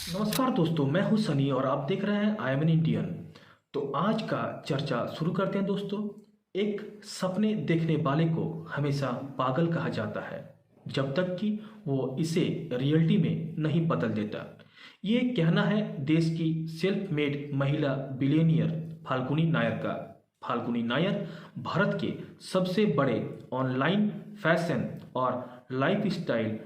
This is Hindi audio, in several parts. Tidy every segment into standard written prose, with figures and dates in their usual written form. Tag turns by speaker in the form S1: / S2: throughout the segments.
S1: नमस्कार दोस्तों, मैं हूं सनी और आप देख रहे हैं आई एम एन इंडियन। तो आज का चर्चा शुरू करते हैं दोस्तों। एक सपने देखने वाले को हमेशा पागल कहा जाता है जब तक कि वो इसे रियलिटी में नहीं बदल देता। ये कहना है देश की सेल्फ मेड महिला बिलियनियर फाल्गुनी नायर का। फाल्गुनी नायर भारत के सबसे बड़े ऑनलाइन फैशन और लाइफस्टाइल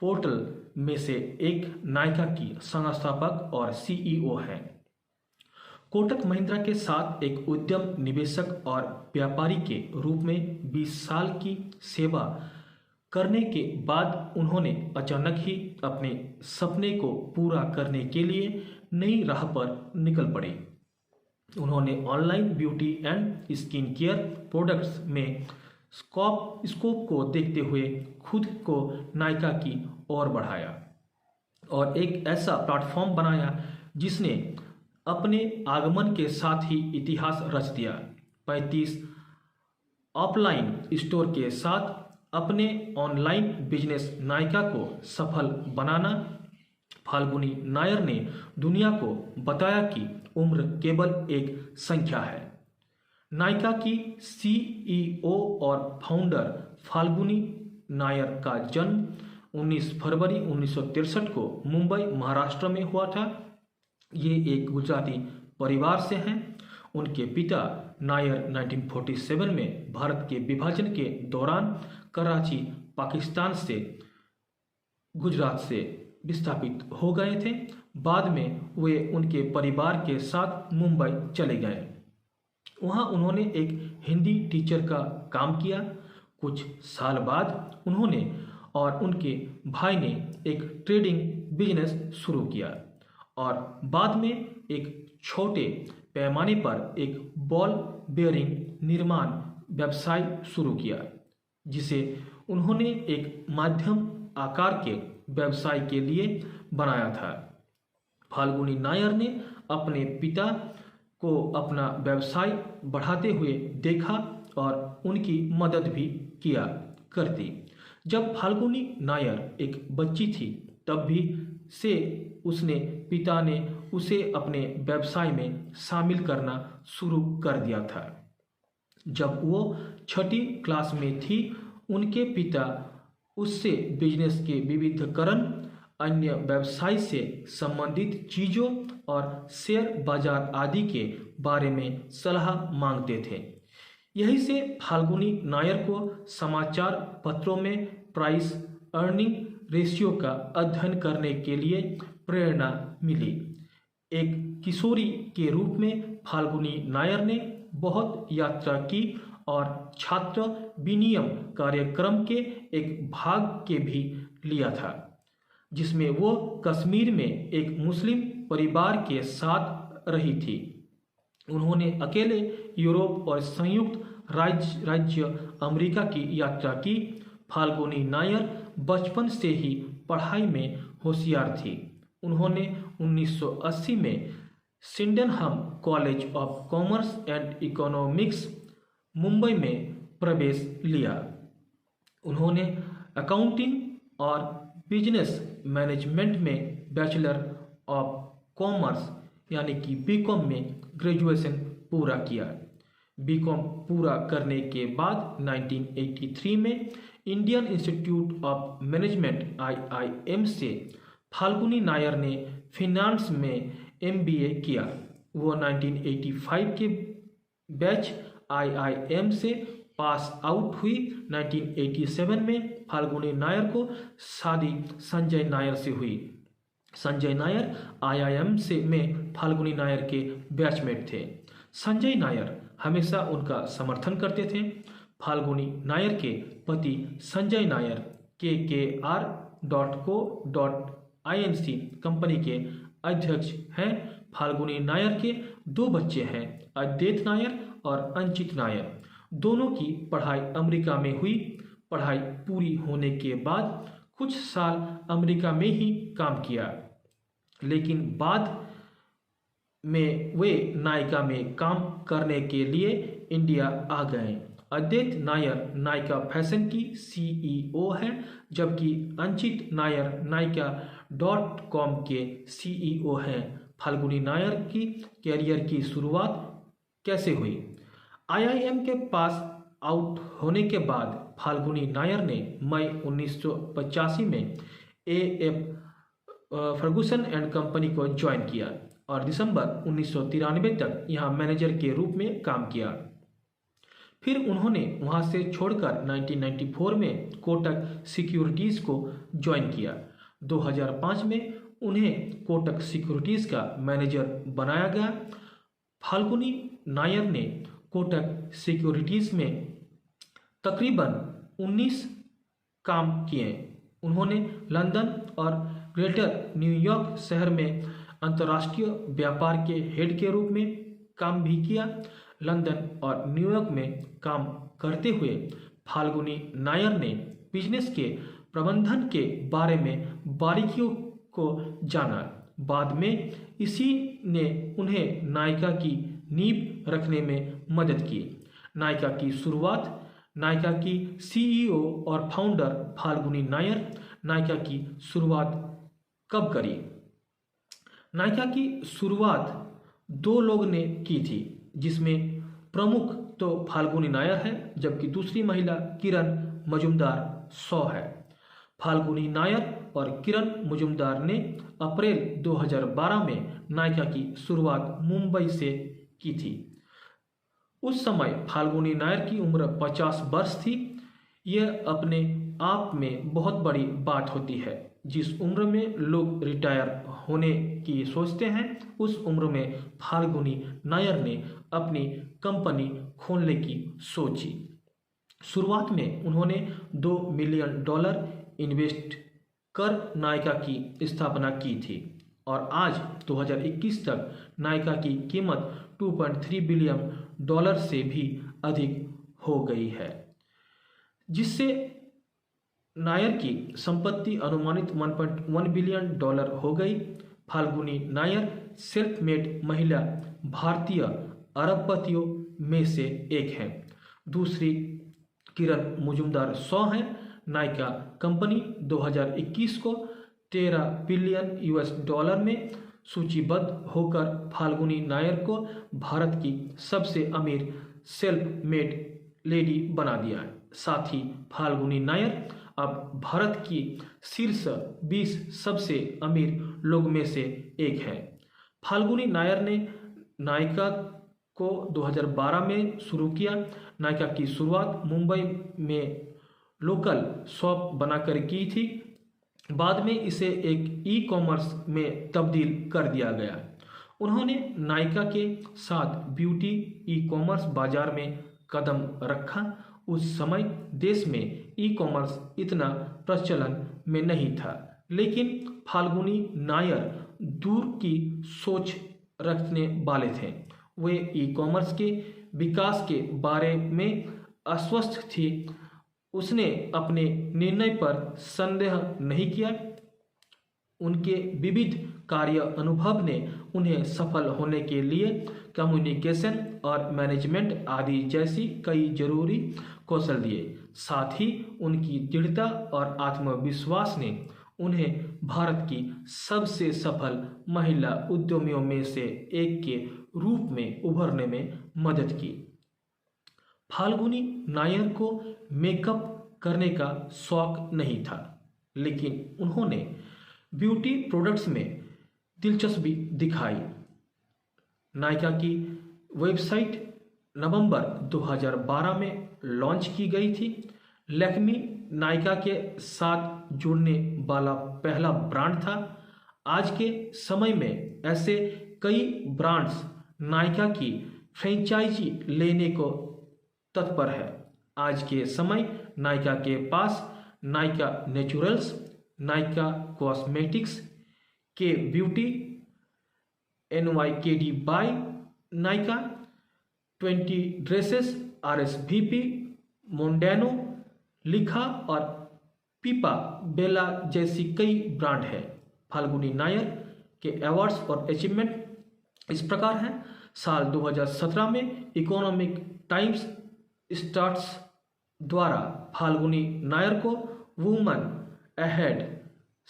S1: पोर्टल में से एक नायका की संस्थापक और सीईओ हैं। कोटक महिंद्रा के साथ एक उद्यम निवेशक और व्यापारी के रूप में 20 साल की सेवा करने के बाद उन्होंने अचानक ही अपने सपने को पूरा करने के लिए नई राह पर निकल पड़े। उन्होंने online beauty and skin care products में स्कोप को देखते हुए खुद को नायका की ओर बढ़ाया और एक ऐसा प्लेटफॉर्म बनाया जिसने अपने आगमन के साथ ही इतिहास रच दिया। 35 ऑफलाइन स्टोर के साथ अपने ऑनलाइन बिजनेस नायका को सफल बनाना। फाल्गुनी नायर ने दुनिया को बताया कि उम्र केवल एक संख्या है। नायका की सीईओ और फाउंडर फाल्गुनी नायर का जन्म 19 फरवरी 1963 को मुंबई महाराष्ट्र में हुआ था। ये एक गुजराती परिवार से हैं। उनके पिता नायर 1947 में भारत के विभाजन के दौरान कराची पाकिस्तान से गुजरात से विस्थापित हो गए थे। बाद में वे उनके परिवार के साथ मुंबई चले गए। वहाँ उन्होंने एक हिंदी टीचर का काम किया। कुछ साल बाद उन्होंने और उनके भाई ने एक ट्रेडिंग बिजनेस शुरू किया और बाद में एक छोटे पैमाने पर एक बॉल बेयरिंग निर्माण व्यवसाय शुरू किया, जिसे उन्होंने एक मध्यम आकार के व्यवसाय के लिए बनाया था। फाल्गुनी नायर ने अपने पिता को अपना व्यवसाय बढ़ाते हुए देखा और उनकी मदद भी किया करती। जब फाल्गुनी नायर एक बच्ची थी तब भी से उसने पिता ने उसे अपने व्यवसाय में शामिल करना शुरू कर दिया था। जब वो 6ठी क्लास में थी उनके पिता उससे बिजनेस के विविधीकरण, अन्य व्यवसाय से संबंधित चीज़ों और शेयर बाजार आदि के बारे में सलाह मांगते थे। यही से फाल्गुनी नायर को समाचार पत्रों में प्राइस अर्निंग रेशियो का अध्ययन करने के लिए प्रेरणा मिली। एक किशोरी के रूप में फाल्गुनी नायर ने बहुत यात्रा की और छात्र विनिमय कार्यक्रम के एक भाग के भी लिया था, जिसमें वो कश्मीर में एक मुस्लिम परिवार के साथ रही थी। उन्होंने अकेले यूरोप और संयुक्त राज्य अमेरिका की यात्रा की। फाल्गुनी नायर बचपन से ही पढ़ाई में होशियार थी। उन्होंने 1980 में Sydenham college of commerce and economics Mumbai में प्रवेश लिया। उन्होंने अकाउंटिंग और बिजनेस मैनेजमेंट में बैचलर ऑफ कॉमर्स यानी कि बीकॉम में ग्रेजुएशन पूरा किया। बीकॉम पूरा करने के बाद 1983 में Indian institute of management IIM से फाल्गुनी नायर ने फिनांस में MBA किया। वो 1985 के बैच IIM से पास आउट हुई। 1987 में फाल्गुनी नायर को शादी संजय नायर से हुई। संजय नायर IIM से में फाल्गुनी नायर के बैचमेट थे। संजय नायर हमेशा उनका समर्थन करते थे। फाल्गुनी नायर के पति संजय नायर KKR.co.inc कंपनी के अध्यक्ष हैं। फाल्गुनी नायर के 2 बच्चे हैं, अद्वैत नायर और अंचित नायर। दोनों की पढ़ाई अमेरिका में हुई। पढ़ाई पूरी होने के बाद कुछ साल अमेरिका में ही काम किया, लेकिन बाद में वे नायका में काम करने के लिए इंडिया आ गए। अद्वैत नायर नायका फैशन की सीईओ है, जबकि अंचित नायर नायका .com के CEO हैं। फाल्गुनी नायर की कैरियर की शुरुआत कैसे हुई? IIM के पास आउट होने के बाद फाल्गुनी नायर ने मई 1985 में AF फर्गुसन एंड कंपनी को ज्वाइन किया और दिसंबर 1993 तक यहां मैनेजर के रूप में काम किया। फिर उन्होंने वहां से छोड़कर 1994 में कोटक सिक्योरिटीज़ को ज्वाइन किया। 2005 में उन्हें कोटक सिक्योरिटीज़ का मैनेजर बनाया गया। फाल्गुनी नायर ने कोटक सिक्योरिटीज़ में तकरीबन 19 काम किए। उन्होंने लंदन और ग्रेटर न्यूयॉर्क शहर में अंतर्राष्ट्रीय व्यापार के हेड के रूप में काम भी किया। लंदन और न्यूयॉर्क में काम करते हुए फाल्गुनी नायर ने बिजनेस के प्रबंधन के बारे में बारीकियों को जाना। बाद में इसी ने उन्हें नायका की नींव रखने में मदद की। नायका की शुरुआत नायका की CEO और फाउंडर फाल्गुनी नायर नायका की शुरुआत कब करी? नायका की शुरुआत 2 लोग ने की थी, जिसमें प्रमुख तो फाल्गुनी नायर है, जबकि दूसरी महिला किरण मजुमदार शॉ है। फाल्गुनी नायर और किरण मजुमदार ने अप्रैल 2012 में नायका की शुरुआत मुंबई से की थी। उस समय फाल्गुनी नायर की उम्र 50 वर्ष थी। यह अपने आप में बहुत बड़ी बात होती है। जिस उम्र में लोग रिटायर होने की सोचते हैं, उस उम्र में फाल्गुनी नायर ने अपनी कंपनी खोलने की सोची। शुरुआत में उन्होंने $2 मिलियन इन्वेस्ट कर नायका की स्थापना की थी और आज 2021 तक नायका की कीमत $2.3 बिलियन से भी अधिक हो गई है, जिससे नायर की संपत्ति अनुमानित $1.1 बिलियन हो गई। फाल्गुनी नायर सेल्फ मेड महिला भारतीय अरबपतियों में से एक हैं। दूसरी किरण मजुमदार शॉ हैं। नायका कंपनी 2021 को $13 बिलियन में सूचीबद्ध होकर फाल्गुनी नायर को भारत की सबसे अमीर सेल्फ मेड लेडी बना दिया है। साथ ही फाल्गुनी नायर अब भारत की शीर्ष 20 सबसे अमीर लोग में से एक है। फाल्गुनी नायर ने नायका को 2012 में शुरू किया। नायका की शुरुआत मुंबई में लोकल शॉप बनाकर की थी। बाद में इसे एक ई-कॉमर्स में तब्दील कर दिया गया। उन्होंने नायका के साथ ब्यूटी ई-कॉमर्स बाजार में कदम रखा। उस समय देश में ई-कॉमर्स इतना प्रचलन में नहीं था, लेकिन फाल्गुनी नायर दूर की सोच रखने वाले थे। वे ई-कॉमर्स के विकास के बारे में आश्वस्त थी। उसने अपने निर्णय पर संदेह नहीं किया। उनके विविध कार्य अनुभव ने उन्हें सफल होने के लिए कम्युनिकेशन और मैनेजमेंट आदि जैसी कई जरूरी कौशल दिए। साथ ही उनकी दृढ़ता और आत्मविश्वास ने उन्हें भारत की सबसे सफल महिला उद्यमियों में से एक के रूप में उभरने में मदद की। फाल्गुनी नायर को मेकअप करने का शौक नहीं था, लेकिन उन्होंने ब्यूटी प्रोडक्ट्स में दिलचस्पी दिखाई। नायका की वेबसाइट नवंबर 2012 में लॉन्च की गई थी। लैक्मी नायका के साथ जुड़ने वाला पहला ब्रांड था। आज के समय में ऐसे कई ब्रांड्स नायका की फ्रेंचाइजी लेने को तत्पर है। आज के समय नायका के पास Nykaa Naturals, Nykaa Cosmetics, Kay Beauty, NYKD by Nykaa, 20 Dresses, RSVP, मोंडेनो, लिखा और पीपा बेला जैसी कई ब्रांड हैं। फाल्गुनी नायर के अवार्ड्स और अचीवमेंट इस प्रकार हैं। साल 2017 में इकोनॉमिक टाइम्स स्टार्स द्वारा फाल्गुनी नायर को वुमन अहेड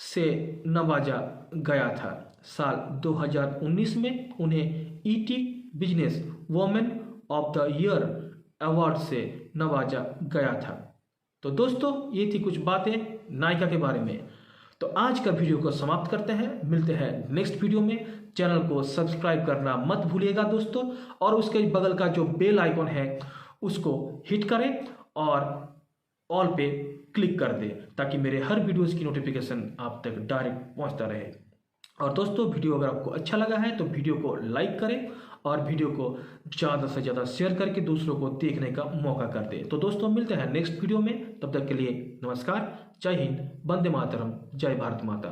S1: से नवाजा गया था। साल 2019 में उन्हें ET business women of the year award से नवाजा गया था। तो दोस्तों ये थी कुछ बातें नायिका के बारे में। तो आज का वीडियो को समाप्त करते हैं, मिलते हैं नेक्स्ट वीडियो में। चैनल को सब्सक्राइब करना मत भूलिएगा दोस्तों, और उसके बगल का जो बेल आइकॉन है उसको हिट करें और ऑल पे क्लिक कर दें, ताकि मेरे हर वीडियोस की नोटिफिकेशन आप तक डायरेक्ट पहुंचता रहे। और दोस्तों वीडियो अगर आपको अच्छा लगा है तो वीडियो को लाइक करें और वीडियो को ज़्यादा से ज़्यादा शेयर करके दूसरों को देखने का मौका कर दें। तो दोस्तों मिलते हैं नेक्स्ट वीडियो में, तब तक के लिए नमस्कार, जय हिंद, वंदे मातरम, जय भारत माता।